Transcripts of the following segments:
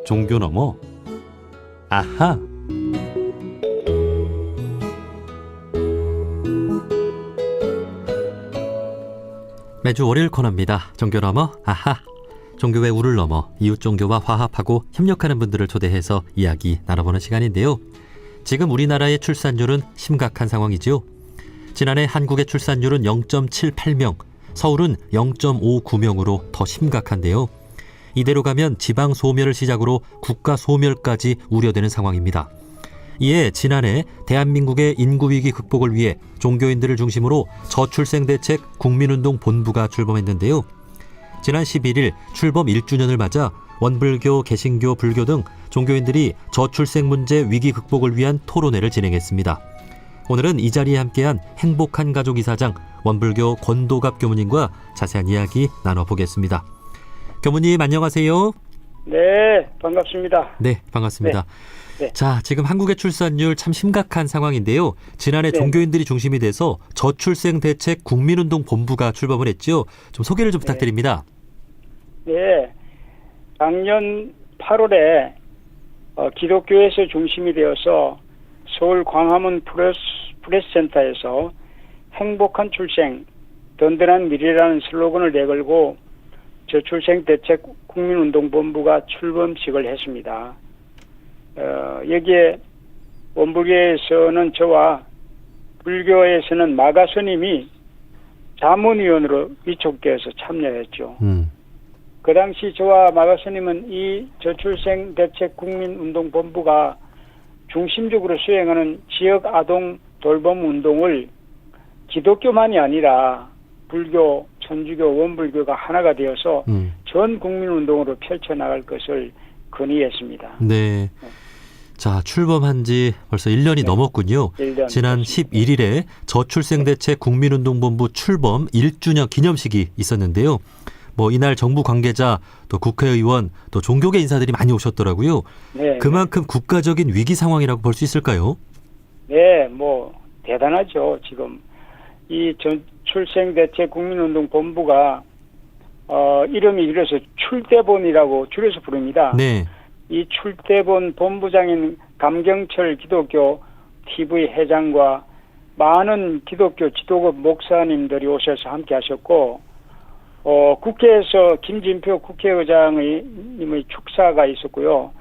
종교 넘어 아하. 매주 월요일 코너입니다. 종교 넘어 아하. 종교의 우를 넘어 이웃 종교와 화합하고 협력하는 분들을 초대해서 이야기 나눠보는 시간인데요. 지금 우리나라의 출산율은 심각한 상황이지요. 지난해 한국의 출산율은 0.78명, 서울은 0.59명으로 더 심각한데요. 이대로 가면 지방 소멸을 시작으로 국가 소멸까지 우려되는 상황입니다. 이에 지난해 대한민국의 인구위기 극복을 위해 종교인들을 중심으로 저출생대책 국민운동 본부가 출범했는데요. 지난 11일 출범 1주년을 맞아 원불교, 개신교, 불교 등 종교인들이 저출생 문제 위기 극복을 위한 토론회를 진행했습니다. 오늘은 이 자리에 함께한 행복한 가족 이사장 원불교 권도갑 교무님과 자세한 이야기 나눠보겠습니다. 교무님 안녕하세요. 네, 반갑습니다. 네, 반갑습니다. 네. 자, 지금 한국의 출산율 참 심각한 상황인데요. 지난해 네. 종교인들이 중심이 돼서 저출생 대책 국민운동 본부가 출범을 했죠. 좀 소개를 좀 부탁드립니다. 네, 작년 8월에 기독교에서 중심이 되어서 서울 광화문 프레스센터에서 행복한 출생, 든든한 미래라는 슬로건을 내걸고 저출생 대책 국민운동본부가 출범식을 했습니다. 여기에 원불교에서는 저와 불교에서는 마가 스님이 자문위원으로 위촉되어서 참여했죠. 그 당시 저와 마가 스님은 이 저출생 대책 국민운동본부가 중심적으로 수행하는 지역 아동 돌봄 운동을 기독교만이 아니라 불교, 천주교, 원불교가 하나가 되어서 전 국민운동으로 펼쳐나갈 것을 건의했습니다. 네. 자, 출범한 지 벌써 1년이 넘었군요. 1년 지난 11일에 저출생대책 국민운동본부 출범 1주년 기념식이 있었는데요. 이날 정부 관계자, 또 국회의원, 또 종교계 인사들이 많이 오셨더라고요. 네, 그만큼 국가적인 위기 상황이라고 볼 수 있을까요? 네, 대단하죠. 지금 이 저출생대책 국민운동본부가 이름이 이래서 출대본이라고 줄여서 부릅니다. 네. 이 출대본 본부장인 감경철 기독교 TV 회장과 많은 기독교 지도급 목사님들이 오셔서 함께 하셨고, 국회에서 김진표 국회의장의 축사가 있었고요.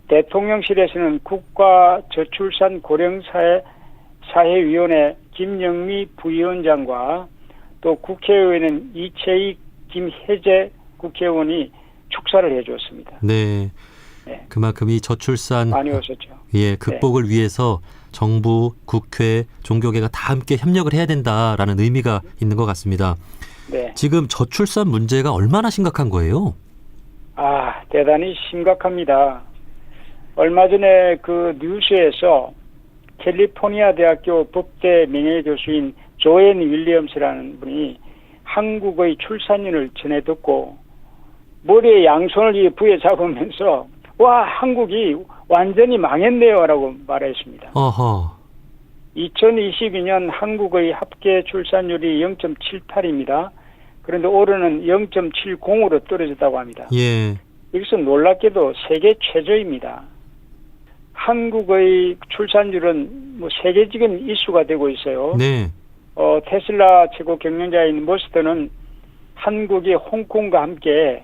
대통령실에서는 국가저출산 고령사회위원회 김영미 부위원장과 또 국회의원은 이채익 김혜재 국회의원이 축사를 해주었습니다. 네. 네. 그만큼 이 저출산 많이 오셨죠. 극복을 위해서 정부, 국회, 종교계가 다 함께 협력을 해야 된다라는 의미가 있는 것 같습니다. 네. 지금 저출산 문제가 얼마나 심각한 거예요? 대단히 심각합니다. 얼마 전에 그 뉴스에서 캘리포니아 대학교 법대 명예교수인 조앤 윌리엄스라는 분이 한국의 출산율을 전해 듣고 머리에 양손을 부에 잡으면서 한국이 완전히 망했네요 라고 말했습니다. 2022년 한국의 합계 출산율이 0.78입니다. 그런데 올해는 0.70으로 떨어졌다고 합니다. 예. 여기서 놀랍게도 세계 최저입니다. 한국의 출산율은 세계적인 이슈가 되고 있어요. 네. 테슬라 최고 경영자인 머스크는 한국이 홍콩과 함께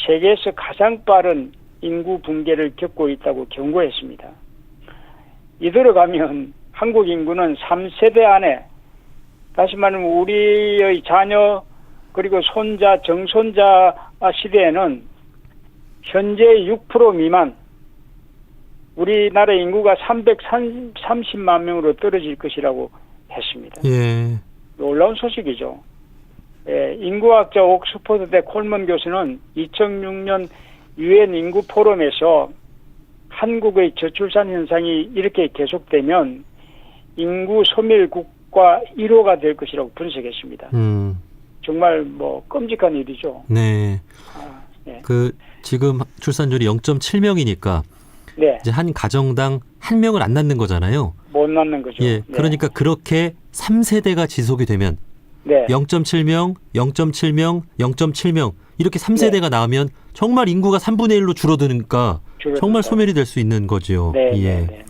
세계에서 가장 빠른 인구 붕괴를 겪고 있다고 경고했습니다. 이대로 가면 한국 인구는 3세대 안에, 다시 말하면 우리의 자녀 그리고 손자, 정손자 시대에는 현재 6% 미만, 우리나라 인구가 330만 명으로 떨어질 것이라고 했습니다. 예. 놀라운 소식이죠. 인구학자 옥스퍼드대 콜먼 교수는 2006년 유엔 인구 포럼에서 한국의 저출산 현상이 이렇게 계속되면 인구 소멸 국가 1호가 될 것이라고 분석했습니다. 정말 끔찍한 일이죠. 네. 네. 지금 출산율이 0.7명이니까 네. 이제 한 가정당 한 명을 안 낳는 거잖아요. 못 낳는 거죠. 예. 그러니까 그렇게 3세대가 지속이 되면 네. 0.7명, 0.7명, 0.7명 이렇게 3세대가 나오면 정말 인구가 3분의 1로 줄어드니까 줄어든다. 정말 소멸이 될 수 있는 거죠. 네, 예. 네, 네.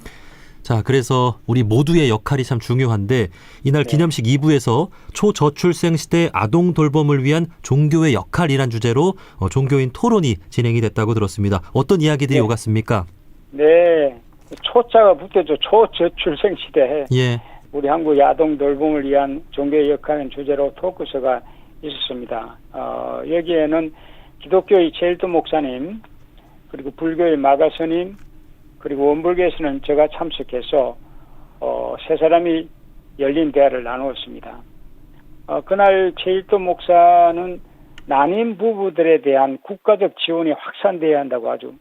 자, 그래서 우리 모두의 역할이 참 중요한데 이날 네. 기념식 2부에서 초저출생 시대 아동 돌봄을 위한 종교의 역할이란 주제로 종교인 토론이 진행이 됐다고 들었습니다. 어떤 이야기들이 네. 오갔습니까? 네. 초자가 붙었죠. 초저출생 시대에 예. 우리 한국 아동 돌봄을 위한 종교의 역할은 주제로 토크쇼가 있었습니다. 여기에는 기독교의 제일도 목사님, 그리고 불교의 마가 스님, 그리고 원불교에서는 제가 참석해서 세 사람이 열린 대화를 나누었습니다. 그날 제일도 목사는 난임 부부들에 대한 국가적 지원이 확산돼야 한다고 아주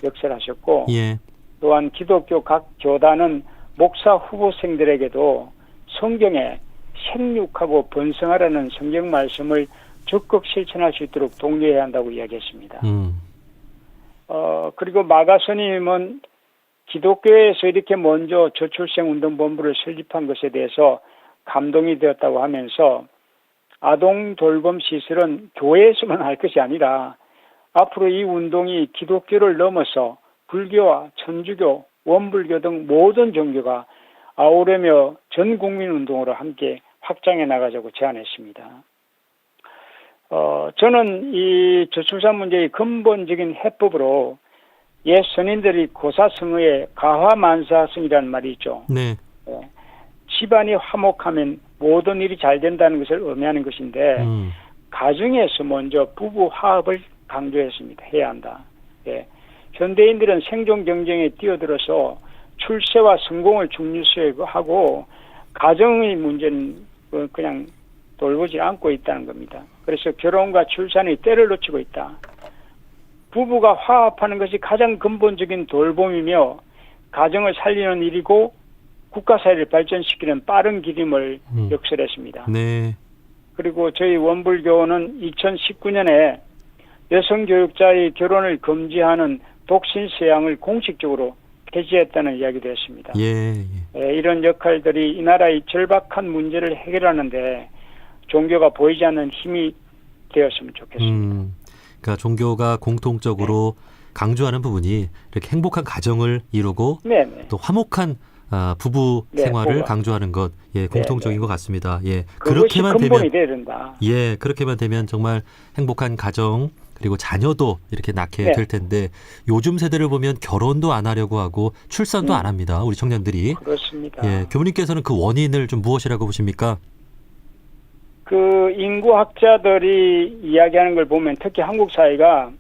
역설하셨고, 예. 또한 기독교 각 교단은 목사 후보생들에게도 성경에 생육하고 번성하라는 성경 말씀을 적극 실천할 수 있도록 독려해야 한다고 이야기했습니다. 그리고 마가 스님은 기독교에서 이렇게 먼저 저출생 운동본부를 설립한 것에 대해서 감동이 되었다고 하면서 아동 돌봄 시설은 교회에서만 할 것이 아니라 앞으로 이 운동이 기독교를 넘어서 불교와 천주교, 원불교 등 모든 종교가 아우르며 전 국민 운동으로 함께 확장해 나가자고 제안했습니다. 저는 이 저출산 문제의 근본적인 해법으로 옛 선인들이 고사성어에 가화만사성이라는 말이 있죠. 네. 집안이 화목하면 모든 일이 잘 된다는 것을 의미하는 것인데 가정에서 먼저 부부 화합을 강조했습니다. 해야 한다. 예. 현대인들은 생존 경쟁에 뛰어들어서 출세와 성공을 중요시하고 가정의 문제는 그냥 돌보지 않고 있다는 겁니다. 그래서 결혼과 출산의 때를 놓치고 있다. 부부가 화합하는 것이 가장 근본적인 돌봄이며 가정을 살리는 일이고 국가사회를 발전시키는 빠른 길임을 역설했습니다. 네. 그리고 저희 원불교는 2019년에 여성교육자의 결혼을 금지하는 독신서양을 공식적으로 폐지했다는 이야기도 했습니다. 예. 이런 역할들이 이 나라의 절박한 문제를 해결하는데 종교가 보이지 않는 힘이 되었으면 좋겠습니다. 그러니까 종교가 공통적으로 강조하는 부분이 이렇게 행복한 가정을 이루고 네네. 또 화목한 부부 네, 생활을 강조하는 것, 예, 공통적인 것 같습니다. 예, 그것이 그렇게만 근본이 되면, 돼야 된다. 예, 그렇게만 되면 정말 행복한 가정 그리고 자녀도 이렇게 낳게 네. 될 텐데 요즘 세대를 보면 결혼도 안 하려고 하고 출산도 안 합니다. 우리 청년들이. 그렇습니다. 예, 교무님께서는 그 원인을 좀 무엇이라고 보십니까? 그 인구학자들이 이야기하는 걸 보면 특히 한국 사회가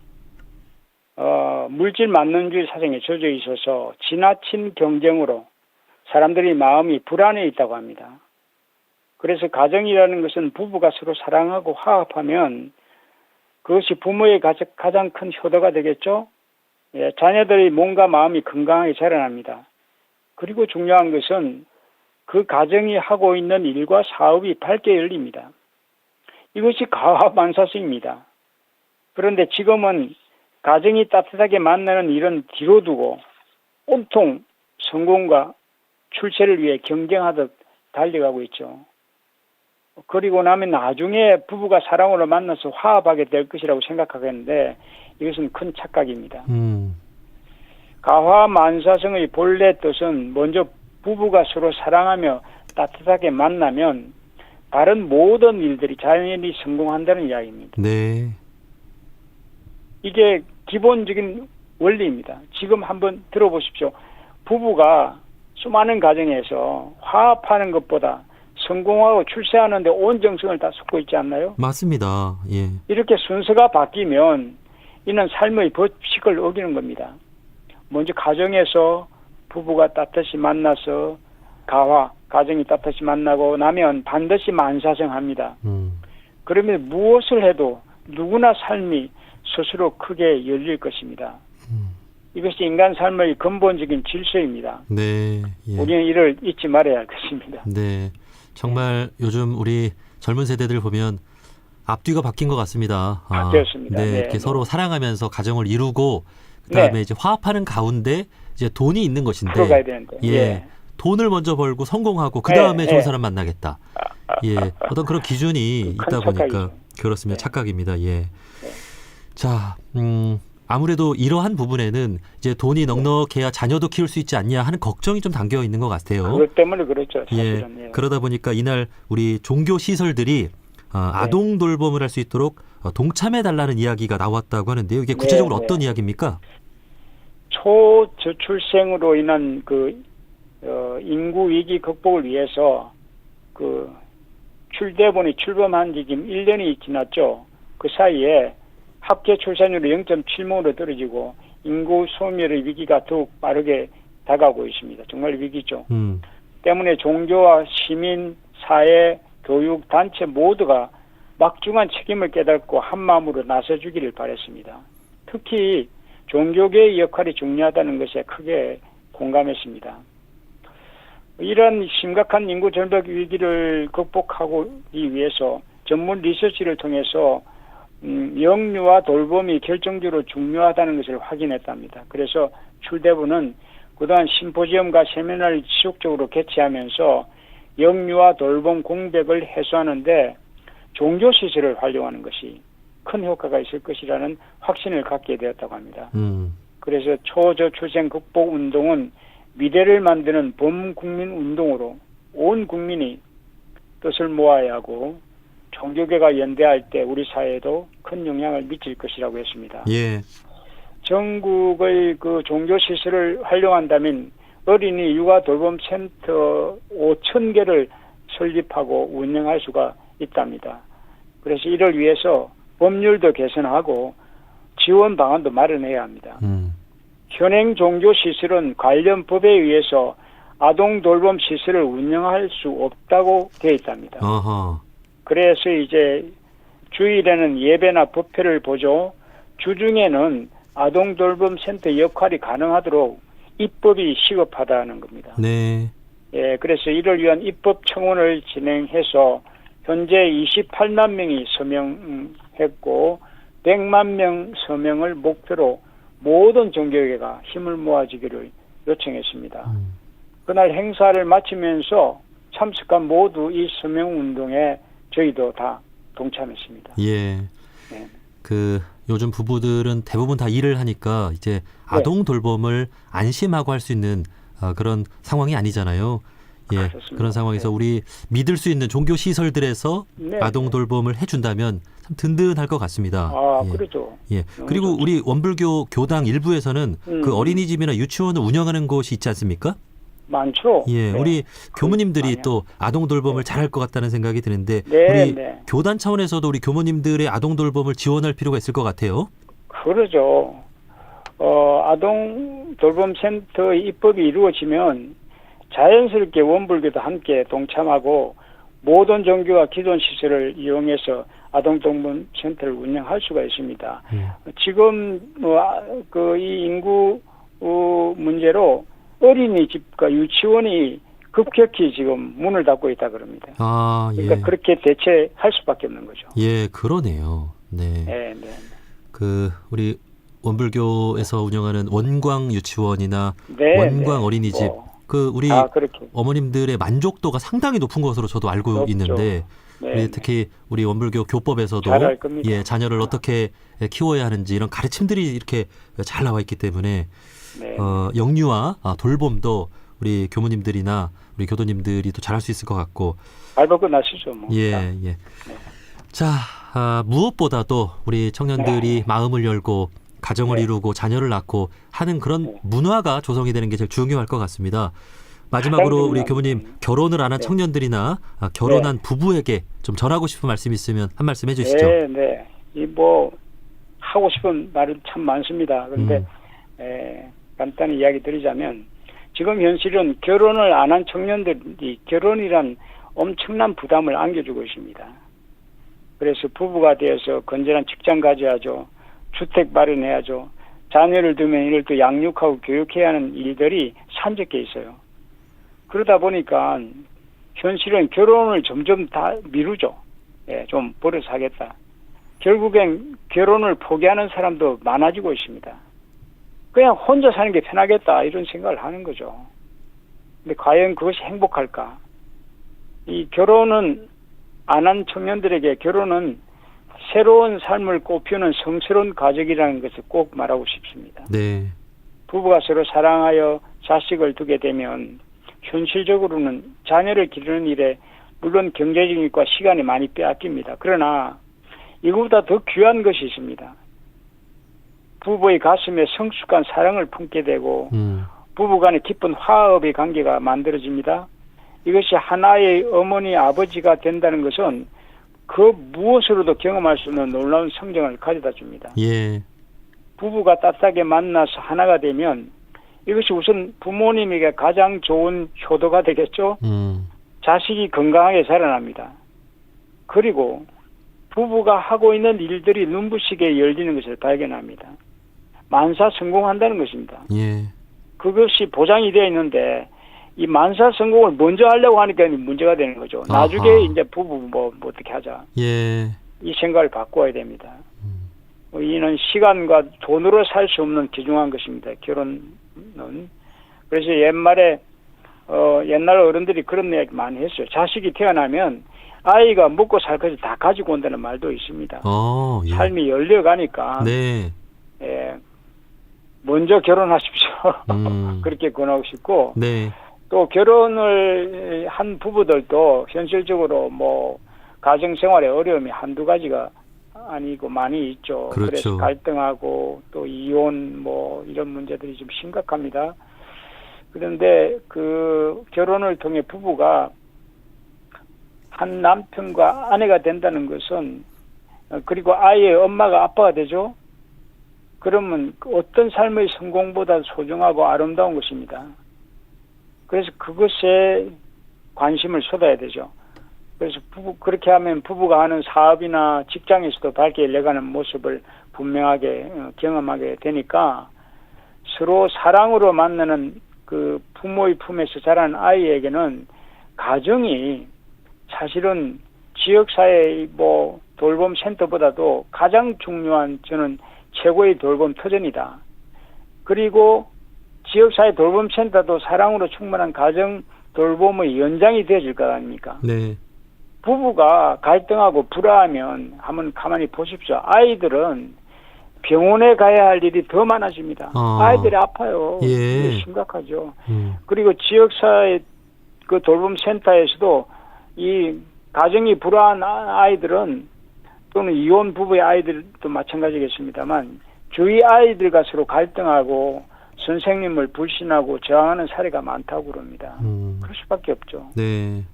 물질 만능주의 사상에 젖어 있어서 지나친 경쟁으로 사람들이 마음이 불안해 있다고 합니다. 그래서 가정이라는 것은 부부가 서로 사랑하고 화합하면 그것이 부모의 가장 큰 효도가 되겠죠. 예, 자녀들이 몸과 마음이 건강하게 자라납니다. 그리고 중요한 것은 그 가정이 하고 있는 일과 사업이 밝게 열립니다. 이것이 가화만사성입니다. 그런데 지금은 가정이 따뜻하게 만나는 일은 뒤로 두고 온통 성공과 출세를 위해 경쟁하듯 달려가고 있죠. 그리고 나면 나중에 부부가 사랑으로 만나서 화합하게 될 것이라고 생각하겠는데 이것은 큰 착각입니다. 가화만사성의 본래 뜻은 먼저 부부가 서로 사랑하며 따뜻하게 만나면 다른 모든 일들이 자연히 성공한다는 이야기입니다. 네. 이게 기본적인 원리입니다. 지금 한번 들어보십시오. 부부가 수많은 가정에서 화합하는 것보다 성공하고 출세하는데 온 정성을 다 쏟고 있지 않나요? 맞습니다. 예. 이렇게 순서가 바뀌면 이는 삶의 법칙을 어기는 겁니다. 먼저 가정에서 부부가 따뜻이 만나서 가정이 따뜻이 만나고 나면 반드시 만사성합니다. 그러면 무엇을 해도 누구나 삶이 스스로 크게 열릴 것입니다. 이것이 인간 삶의 근본적인 질서입니다. 네. 예. 우리는 이를 잊지 말아야 할 것입니다. 네. 정말 요즘 우리 젊은 세대들 보면 앞뒤가 바뀐 것 같습니다. 바뀌었습니다. 네. 네. 이렇게 서로 사랑하면서 가정을 이루고 그다음에 이제 화합하는 가운데 이제 돈이 있는 것인데 풀어가야 되는데. 예. 돈을 먼저 벌고 성공하고 그다음에 좋은 사람 만나겠다. 예. 어떤 그런 기준이 있다 보니까 착각이죠. 그렇습니다. 착각입니다. 예. 자, 아무래도 이러한 부분에는 이제 돈이 넉넉해야 자녀도 키울 수 있지 않냐 하는 걱정이 좀 담겨 있는 것 같아요. 그것 때문에 그렇죠. 예, 사실은. 예. 그러다 보니까 이날 우리 종교 시설들이 아동 돌봄을 할 수 있도록 동참해달라는 이야기가 나왔다고 하는데요. 이게 구체적으로 네, 어떤 네. 이야기입니까? 초저출생으로 인한 인구 위기 극복을 위해서 출대본이 출범한 지 지금 1년이 지났죠. 그 사이에 합계 출산율이 0.7명으로 떨어지고 인구 소멸의 위기가 더욱 빠르게 다가오고 있습니다. 정말 위기죠. 때문에 종교와 시민, 사회, 교육, 단체 모두가 막중한 책임을 깨닫고 한마음으로 나서주기를 바랬습니다. 특히 종교계의 역할이 중요하다는 것에 크게 공감했습니다. 이런 심각한 인구 절벽 위기를 극복하기 위해서 전문 리서치를 통해서 영유아 돌봄이 결정적으로 중요하다는 것을 확인했답니다. 그래서 출대부는 그동안 심포지엄과 세미나를 지속적으로 개최하면서 영유아 돌봄 공백을 해소하는데 종교시설을 활용하는 것이 큰 효과가 있을 것이라는 확신을 갖게 되었다고 합니다. 그래서 초저출생 극복 운동은 미래를 만드는 범국민 운동으로 온 국민이 뜻을 모아야 하고 종교계가 연대할 때 우리 사회에도 큰 영향을 미칠 것이라고 했습니다. 예. 전국의 종교시설을 활용한다면 어린이 육아 돌봄 센터 5,000개를 설립하고 운영할 수가 있답니다. 그래서 이를 위해서 법률도 개선하고 지원 방안도 마련해야 합니다. 현행 종교시설은 관련 법에 의해서 아동 돌봄 시설을 운영할 수 없다고 되어 있답니다. 어허. 그래서 이제 주일에는 예배나 법회를 보죠. 주중에는 아동 돌봄 센터 역할이 가능하도록 입법이 시급하다는 겁니다. 네. 예, 그래서 이를 위한 입법 청원을 진행해서 현재 28만 명이 서명했고 100만 명 서명을 목표로 모든 종교계가 힘을 모아주기를 요청했습니다. 그날 행사를 마치면서 참석한 모두 이 서명운동에 저희도 다 동참했습니다. 예. 네. 요즘 부부들은 대부분 다 일을 하니까 이제 아동 돌봄을 안심하고 할 수 있는 그런 상황이 아니잖아요. 예. 그렇습니다. 그런 상황에서 우리 믿을 수 있는 종교 시설들에서 아동 돌봄을 해준다면 참 든든할 것 같습니다. 아, 예. 그렇죠. 예. 그리고 우리 원불교 교당 일부에서는 그 어린이집이나 유치원을 운영하는 곳이 있지 않습니까? 많죠. 예, 네. 우리 교무님들이 많아요. 또 아동 돌봄을 잘할 것 같다는 생각이 드는데 네, 우리 네. 교단 차원에서도 우리 교무님들의 아동 돌봄을 지원할 필요가 있을 것 같아요. 그러죠. 아동 돌봄 센터 입법이 이루어지면 자연스럽게 원불교도 함께 동참하고 모든 종교와 기존 시설을 이용해서 아동 돌봄 센터를 운영할 수가 있습니다. 지금 이 인구 문제로 어린이집과 유치원이 급격히 지금 문을 닫고 있다 그럽니다. 아, 예. 그러니까 그렇게 대체할 수밖에 없는 거죠. 예, 그러네요. 네. 네, 네. 우리 원불교에서 운영하는 원광 유치원이나 네, 원광 네. 어린이집 우리 그렇게 어머님들의 만족도가 상당히 높은 것으로 저도 알고 높죠. 있는데 네, 특히 우리 원불교 교법에서도 잘알 겁니다. 예, 자녀를 어떻게 키워야 하는지 이런 가르침들이 이렇게 잘 나와 있기 때문에 네. 영유아 돌봄도 우리 교무님들이나 우리 교도님들이 또 잘할 수 있을 것 같고 발벗고 나시죠. 뭐. 예, 자, 예. 자, 무엇보다도 우리 청년들이 마음을 열고 가정을 이루고 자녀를 낳고 하는 그런 문화가 조성이 되는 게 제일 중요할 것 같습니다. 마지막으로 우리 교무님 결혼을 안 한 청년들이나 결혼한 부부에게 좀 전하고 싶은 말씀 있으면 한 말씀 해주시죠. 네, 네. 하고 싶은 말은 참 많습니다. 그런데 간단히 이야기 드리자면 지금 현실은 결혼을 안 한 청년들이 결혼이란 엄청난 부담을 안겨주고 있습니다. 그래서 부부가 되어서 건전한 직장 가져야죠. 주택 마련해야죠. 자녀를 두면 이를 또 양육하고 교육해야 하는 일들이 산적해 있어요. 그러다 보니까 현실은 결혼을 점점 다 미루죠. 예, 좀 버려서 하겠다. 결국엔 결혼을 포기하는 사람도 많아지고 있습니다. 그냥 혼자 사는 게 편하겠다 이런 생각을 하는 거죠. 근데 과연 그것이 행복할까? 이 결혼은 안 한 청년들에게 결혼은 새로운 삶을 꽃피우는 성스러운 가족이라는 것을 꼭 말하고 싶습니다. 네. 부부가 서로 사랑하여 자식을 두게 되면 현실적으로는 자녀를 기르는 일에 물론 경제적인 것과 시간이 많이 빼앗깁니다. 그러나 이거보다 더 귀한 것이 있습니다. 부부의 가슴에 성숙한 사랑을 품게 되고 부부간의 깊은 화합의 관계가 만들어집니다. 이것이 하나의 어머니 아버지가 된다는 것은 그 무엇으로도 경험할 수 없는 놀라운 성장을 가져다 줍니다. 예. 부부가 따뜻하게 만나서 하나가 되면 이것이 우선 부모님에게 가장 좋은 효도가 되겠죠. 자식이 건강하게 자라납니다. 그리고 부부가 하고 있는 일들이 눈부시게 열리는 것을 발견합니다. 만사 성공한다는 것입니다. 예. 그것이 보장이 되어 있는데 이 만사 성공을 먼저 하려고 하니까 문제가 되는 거죠. 아하. 나중에 이제 부부 뭐 어떻게 하자. 예. 이 생각을 바꿔야 됩니다. 이는 시간과 돈으로 살 수 없는 귀중한 것입니다. 결혼은. 그래서 옛날 어른들이 그런 이야기 많이 했어요. 자식이 태어나면 아이가 먹고 살 것을 다 가지고 온다는 말도 있습니다. 예. 삶이 열려가니까 네. 예, 먼저 결혼하십시오. 그렇게 권하고 싶고 네. 또 결혼을 한 부부들도 현실적으로 뭐 가정생활의 어려움이 한두 가지가 아니고 많이 있죠. 그렇죠. 그래서 갈등하고 또 이혼 뭐 이런 문제들이 좀 심각합니다. 그런데 그 결혼을 통해 부부가 한 남편과 아내가 된다는 것은 그리고 아이의 엄마가 아빠가 되죠. 그러면 어떤 삶의 성공보다 소중하고 아름다운 것입니다. 그래서 그것에 관심을 쏟아야 되죠. 그래서 그렇게 하면 부부가 하는 사업이나 직장에서도 밝게 열려가는 모습을 분명하게 경험하게 되니까 서로 사랑으로 만나는 그 부모의 품에서 자라는 아이에게는 가정이 사실은 지역사회의 뭐 돌봄 센터보다도 가장 중요한 저는 최고의 돌봄 터전이다. 그리고 지역사회 돌봄 센터도 사랑으로 충만한 가정 돌봄의 연장이 되어질 것 아닙니까? 네. 부부가 갈등하고 불화하면 한번 가만히 보십시오. 아이들은 병원에 가야 할 일이 더 많아집니다. 아이들이 아파요. 예. 이게 심각하죠. 그리고 지역사회 그 돌봄 센터에서도 이 가정이 불화한 아이들은 또는 이혼 부부의 아이들도 마찬가지겠습니다만 주위 아이들과 서로 갈등하고 선생님을 불신하고 저항하는 사례가 많다고 그럽니다. 그럴 수밖에 없죠. 네.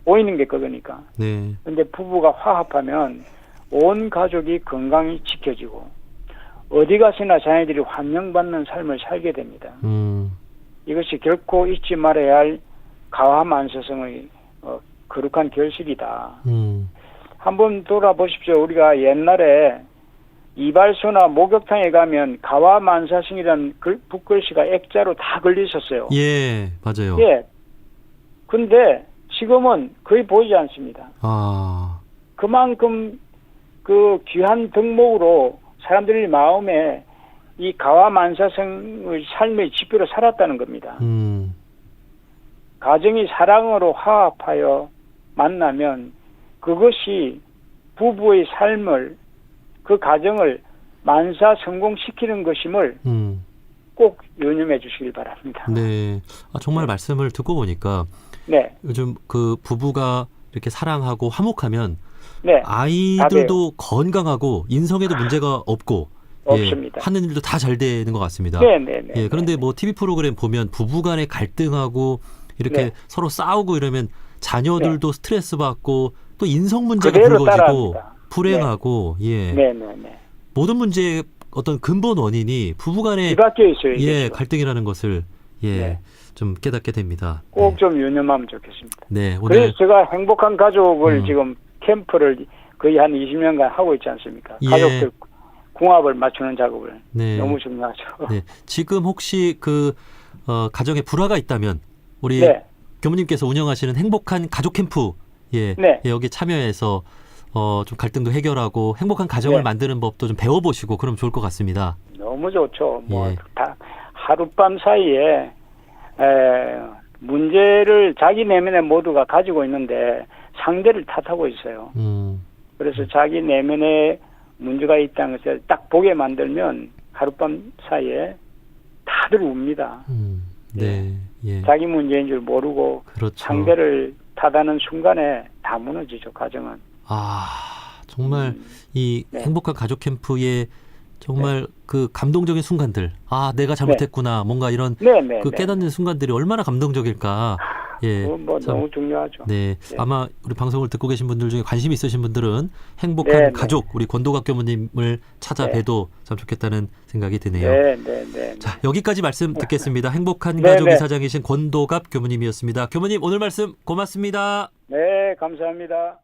보이는 게 그거니까. 네. 그런데 부부가 화합하면 온 가족이 건강히 지켜지고 어디 가서나 자녀들이 환영받는 삶을 살게 됩니다. 이것이 결코 잊지 말아야 할 가화만사성의 거룩한 결실이다. 한번 돌아보십시오. 우리가 옛날에 이발소나 목욕탕에 가면 가화만사성이라는 붓글씨가 액자로 다 걸려 있었어요. 예, 맞아요. 예. 근데 지금은 거의 보이지 않습니다. 그만큼 그 귀한 덕목으로 사람들의 마음에 이 가화만사성의 삶의 지표로 살았다는 겁니다. 가정이 사랑으로 화합하여 만나면 그것이 부부의 삶을 그 가정을 만사 성공시키는 것임을 꼭 유념해 주시길 바랍니다. 네. 정말 말씀을 듣고 보니까 네. 요즘 그 부부가 이렇게 사랑하고 화목하면 네. 아이들도 건강하고 인성에도 문제가 없고 없습니다. 하는 일도 다 잘 되는 것 같습니다. 네네네. 예, 그런데 뭐 TV 프로그램 보면 부부간에 갈등하고 이렇게 서로 싸우고 이러면 자녀들도 스트레스 받고 또 인성 문제가 불거지고 따라합니다. 불행하고 네네네. 모든 문제의 어떤 근본 원인이 부부간의 뒤바뀌어 있어요. 갈등이라는 것을 좀 깨닫게 됩니다. 꼭 좀 유념하면 좋겠습니다. 네, 오늘 그래서 제가 행복한 가족을 지금 캠프를 거의 한 20년간 하고 있지 않습니까? 가족들 궁합을 맞추는 작업을 너무 중요하죠. 네, 지금 혹시 그 가정에 불화가 있다면 우리 교무님께서 운영하시는 행복한 가족 캠프 여기 참여해서 좀 갈등도 해결하고 행복한 가정을 만드는 법도 좀 배워보시고 그럼 좋을 것 같습니다. 너무 좋죠. 뭐 다 하룻밤 사이에 문제를 자기 내면에 모두가 가지고 있는데 상대를 탓하고 있어요. 그래서 자기 내면에 문제가 있다는 것을 딱 보게 만들면 하룻밤 사이에 다들 웁니다. 네. 예. 자기 문제인 줄 모르고 그렇죠. 상대를 탓하는 순간에 다 무너지죠, 가정은. 정말 이 네. 행복한 가족 캠프의 정말 그 감동적인 순간들. 내가 잘못했구나. 뭔가 이런 네. 그 깨닫는 순간들이 얼마나 감동적일까. 예. 뭐 참, 너무 중요하죠. 네. 아마 우리 방송을 듣고 계신 분들 중에 관심 있으신 분들은 행복한 네. 가족 우리 권도갑 교무님을 찾아뵈도 참 좋겠다는 생각이 드네요. 네. 자, 여기까지 말씀 듣겠습니다. 행복한 네, 가족 네. 이사장이신 권도갑 교무님이었습니다. 교무님 오늘 말씀 고맙습니다. 네, 감사합니다.